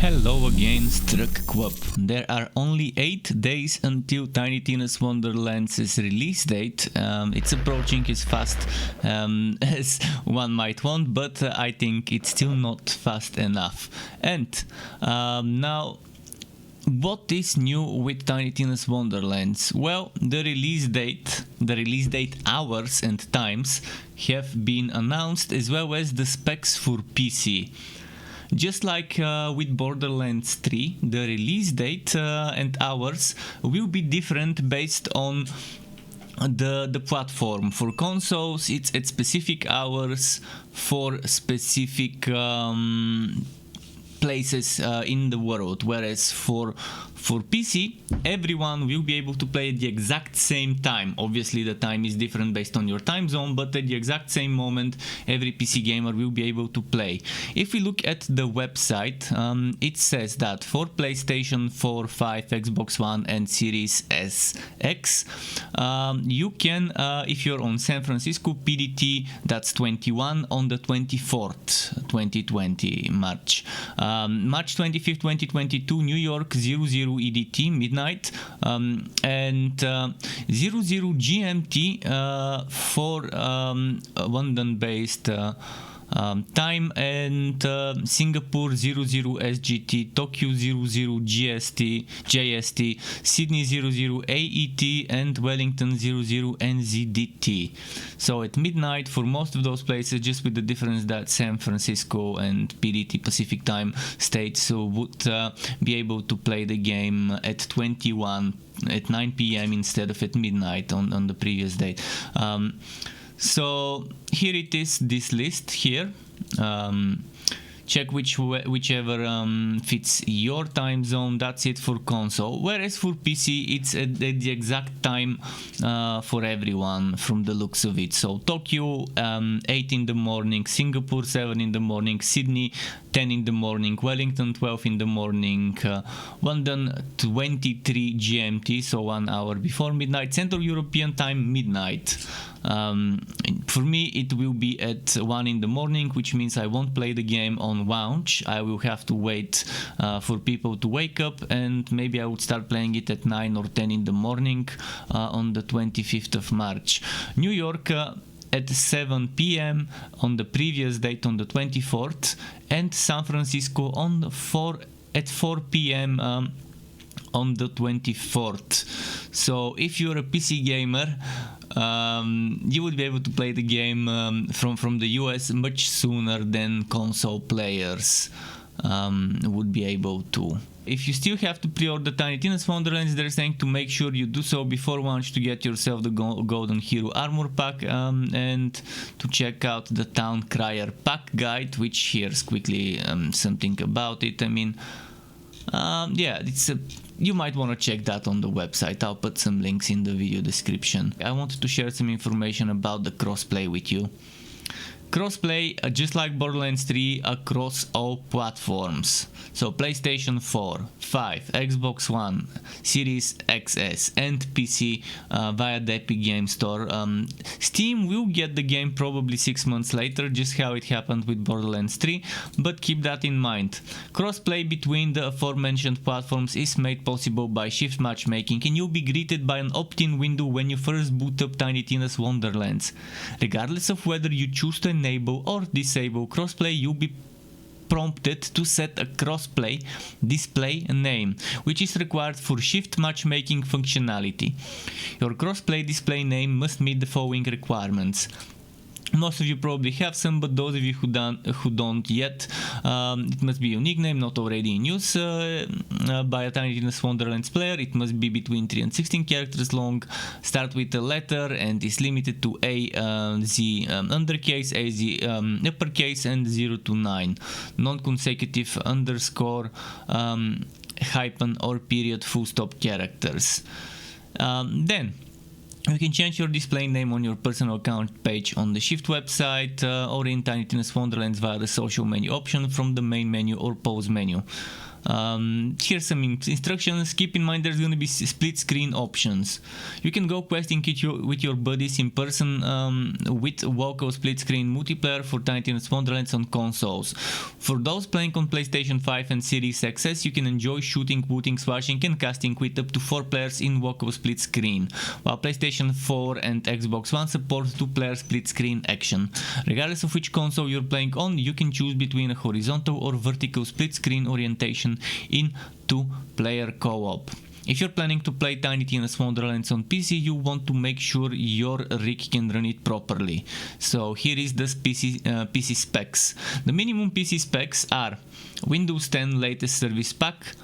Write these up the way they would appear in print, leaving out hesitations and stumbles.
Hello again, Struck Quap. There are only 8 days until Tiny Tina's Wonderlands' release date. It's approaching as fast as one might want, but I think it's still not fast enough. And now, what is new with Tiny Tina's Wonderlands? Well, the release date hours and times have been announced, as well as the specs for PC. Just like with Borderlands 3, the release date and hours will be different based on the platform. For consoles, it's at specific hours for specific places in the world, whereas for PC, everyone will be able to play at the exact same time. Obviously the time is different based on your time zone, but at the exact same moment every PC gamer will be able to play. If we look at the website, it says that for PlayStation 4, 5, Xbox One and Series SX, you can, if you're on San Francisco PDT, that's 21 on the 24th 2020 March 25th 2022, New York 00 EDT midnight, and 00 GMT for London based time, and Singapore 00 SGT, Tokyo 00 JST, Sydney 00 AET, and Wellington 00 NZDT. So at midnight for most of those places, just with the difference that San Francisco and PDT Pacific Time states would be able to play the game at 9 PM instead of at midnight on the previous day. So here it is, this list here. Check whichever fits your time zone. That's it for console. Whereas for PC, it's at the exact time for everyone from the looks of it. So Tokyo 8 in the morning, Singapore 7 in the morning, Sydney 10 in the morning, Wellington 12 in the morning, London 23 GMT, so 1 hour before midnight, Central European Time midnight. For me it will be at 1 in the morning, which means I won't play the game on launch. I will have to wait for people to wake up, and maybe I would start playing it at 9 or 10 in the morning on the 25th of March. New York at 7 PM on the previous date on the 24th, and San Francisco at 4 PM on the 24th. So if you're a PC gamer, you would be able to play the game from the US much sooner than console players would be able to. If you still have to pre-order Tiny Tina's Wonderlands, they're saying to make sure you do so before launch to get yourself the Golden Hero Armor Pack, and to check out the Town Crier Pack Guide, which here's quickly something about it. I mean, yeah, you might want to check that on the website. I'll put some links in the video description. I wanted to share some information about the crossplay with you. Crossplay, just like Borderlands 3, across all platforms. So PlayStation 4, 5, Xbox One, Series XS and PC via the Epic Game Store. Steam will get the game probably 6 months later, just how it happened with Borderlands 3, but keep that in mind. Crossplay between the aforementioned platforms is made possible by shift matchmaking, and you'll be greeted by an opt-in window when you first boot up Tiny Tina's Wonderlands. Regardless of whether you choose to enable or disable crossplay, you'll be prompted to set a crossplay display name, which is required for shift matchmaking functionality. Your crossplay display name must meet the following requirements. Most of you probably have some, but those of you who don't yet, it must be a unique name not already in use by a Tiny Tina's Wonderlands player. It must be between 3 and 16 characters long, start with a letter, and is limited to A, Z undercase, A, Z uppercase, and 0 to 9. Non-consecutive underscore, hyphen or period full stop characters. Then you can change your display name on your personal account page on the Shift website or in Tiny Tina's Wonderlands via the social menu option from the main menu or pause menu. Here's some instructions. Keep in mind there's going to be split screen options. You can go questing with your buddies in person with Woko split screen multiplayer for Tiny Tina's Wonderlands on consoles. For those playing on PlayStation 5 and Series XS, you can enjoy shooting, booting, swashing and casting with up to 4 players in Woko split screen, while PlayStation 4 and Xbox One support 2-player split screen action. Regardless of which console you're playing on, you can choose between a horizontal or vertical split screen orientation in 2-player co-op. If you're planning to play Tiny Tina's Wonderlands on PC, you want to make sure your rig can run it properly. So here is the PC specs. The minimum PC specs are Windows 10 latest service pack,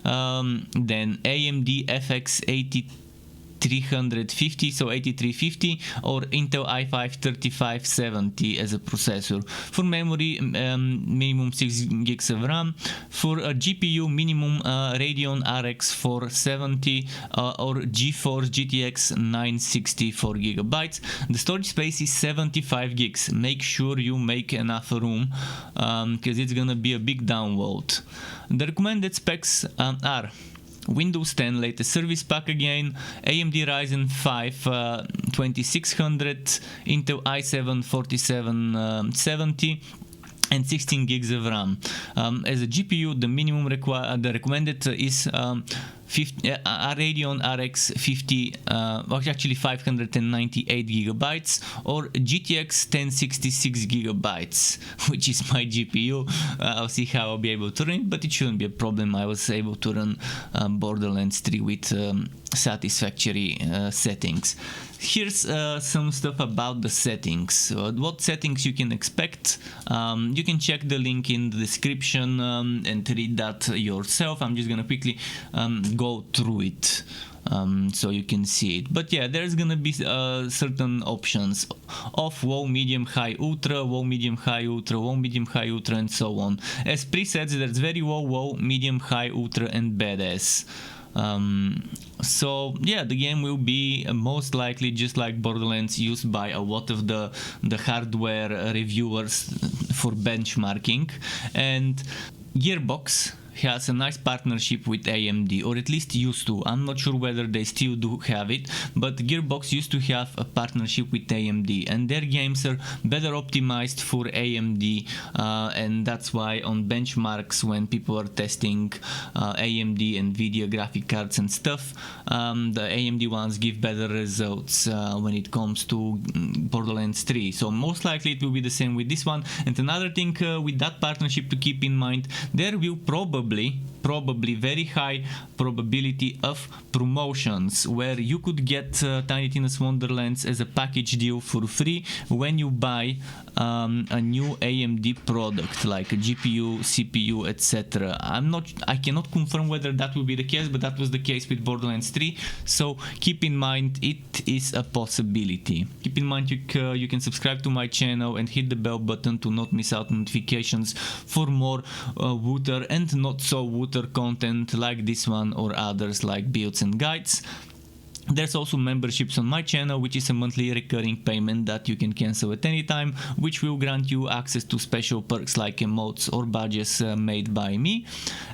then AMD FX 8350, so 8350, or Intel i5 3570 as a processor. For memory, minimum 6 gigs of RAM. For a GPU, minimum Radeon RX 470 or GeForce GTX 960 4GB. The storage space is 75 gigs. Make sure you make enough room because it's gonna be a big download. The recommended specs are Windows 10 latest service pack again, AMD Ryzen 5 2600, Intel i7 4770 and 16 gigs of RAM. As a GPU, the minimum recommended is Radeon RX 50, actually 598 gigabytes, or GTX 1066 gigabytes, which is my GPU. I'll see how I'll be able to run it, but it shouldn't be a problem. I was able to run Borderlands 3 with satisfactory settings. Here's some stuff about the settings. What settings you can expect. You can check the link in the description and read that yourself. I'm just gonna quickly go through it so you can see it. But yeah, there's gonna be certain options: off, low, medium, high, ultra, low, medium, high, ultra, low, medium, high, ultra, and so on. As presets, there's very low, medium, high, ultra, and badass. So yeah, the game will be most likely just like Borderlands, used by a lot of the hardware reviewers for benchmarking. And Gearbox has a nice partnership with AMD, or at least used to. I'm not sure whether they still do have it, but Gearbox used to have a partnership with AMD, and their games are better optimized for AMD, and that's why on benchmarks, when people are testing AMD NVIDIA graphic cards and stuff, the AMD ones give better results when it comes to Borderlands 3. So most likely it will be the same with this one. And another thing with that partnership to keep in mind, there will probably very high probability of promotions, where you could get Tiny Tina's Wonderlands as a package deal for free when you buy a new AMD product like a GPU, CPU, etc. I cannot confirm whether that will be the case, but that was the case with Borderlands 3, so keep in mind it is a possibility. Keep in mind you can subscribe to my channel and hit the bell button to not miss out notifications for more Wooter and not so Wooter content like this one or others like builds and guides. There's also memberships on my channel, which is a monthly recurring payment that you can cancel at any time, which will grant you access to special perks like emotes or badges made by me,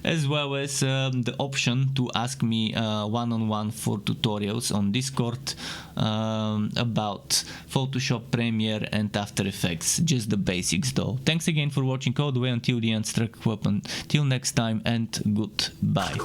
as well as the option to ask me one-on-one for tutorials on Discord about Photoshop, Premiere and After Effects, just the basics though. Thanks again for watching all the way until the end. Struck weapon. Till next time, and goodbye.